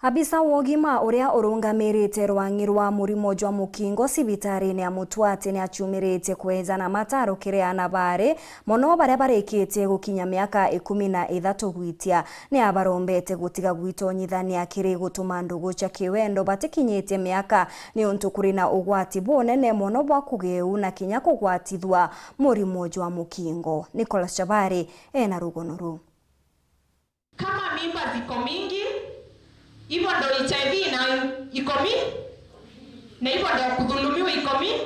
Abisa wogima uria urungamirite rwangi rwa murimo jwa mukingo cibitari-ini ya Mutwati ni achumirite kwenzana mataro kireana bari mono baria barikite gukinya miaka 13 gwitia ni abarombete gutiga gwitonyithania kiri gutuma ndugu cia kiwendo batikinyite miaka ni untu kuri na ugwati bunene mono bwa kugeu na kinya kugwatithwa murimo jwa mukingo. Nicholas Chabari ena rugonuru. Kama mimba ziko mingi hivyo ndo HIV na iko mingi na hivyo ndo kudhulumiwa iko mingi.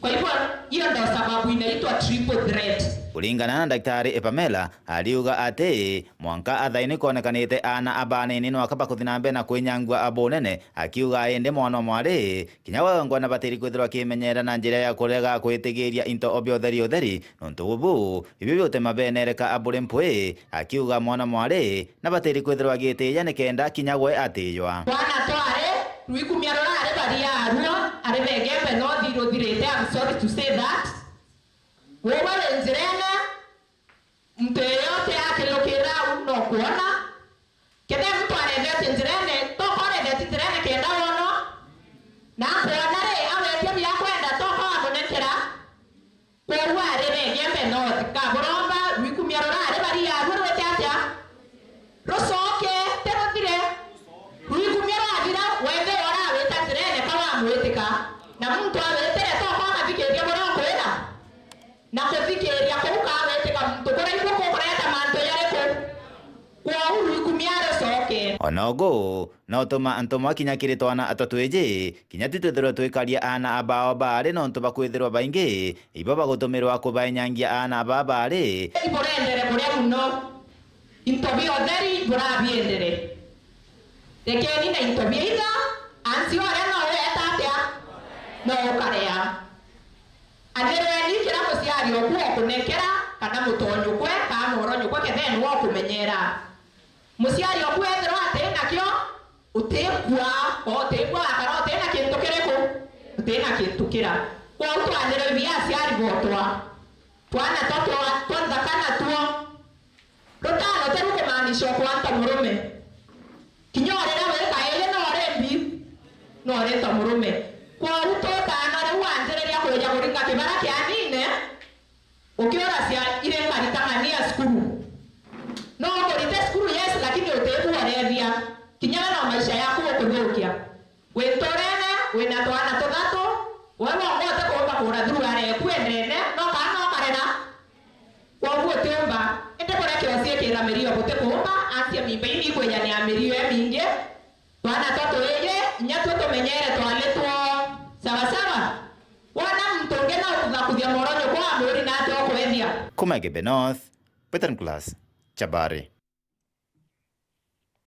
Kwa hivyo hiyo ndo sababu inaitwa triple threat. Kulingana na Daktari Pamela aliuga ati mwanka athaini konekanite ana abanini no akaba kuthinambe na kwinyangwa abonene akiuga ende mwana mwari kinya wangwa na batiri kwithirwa kimenyera na njira ya kurega kwitigiria into obyotheri utheri nontu ubu ibi byote mabenereka abure mpwe akiuga mwana mwari na batiri kwithirwa gitiya nikenda kinya gwe atiywa wana tware rwikumia rorare bari arua ari begembe no thiro thirete. I'm sorry to say that wewe nzirena mtu yeyote akilokera uno kuona kede mtu anevete nzirene toko anevete nzirene kenda wono na kuona re awete ya kwenda toko abonekera kwa arebe gembe no kaboromba wikumia rorare bari ya rwete atya rosoke terotire wikumia rorare wende ora awete nzirene kwa mwetika na mtu awete toko anavikeria borongo era na kufikiria kuka aweteka mtu kora iko kureta manto yareko kwa uru ikumiare soke onogo no tuma antoma kinya kiritwana atatweje kinya titethero twikaria ana abao bari no ntuba kwithirwa baingi ibo bagutumirwa kubainyangia ana babari iborendere bure muno intobio theri burabiendere tekeni na intobio ida ansi ore no weta atia no karea anereni kira musiari okuo kunekera kana mutonyu kwe kana moronyu kwe kethen wo kumenyera musiari okuo ethero ate nakyo utekwa otekwa kana otena kintu kireko utena kintu kira kwa utwanero bia siari botwa twana totwa tonda kana tuo rotano teru kumaanisha kwanta murume kinyore na weka ele no rembi no reta murume kwa utotana re wanjereria kuja kuringa kibara kia nine ukiora sia ile maritamania skuru no korite skuru yes lakini utebu warevia kinyana na maisha yako ukudhukia wetorene wenatwana tothato wewe ngote kuomba kura thuru are kwendene no kana karena kwa uteomba ende kora kiosie kira merio bote kuomba atia mimba ini kwenya ni amerio ya minge twana toto yeye nyatu tumenyere twaletwo sawa sawa wana mtonge na kuthia moronyo kwa amuri na ate okwethia Kumege Benoth Peter Class Chabari.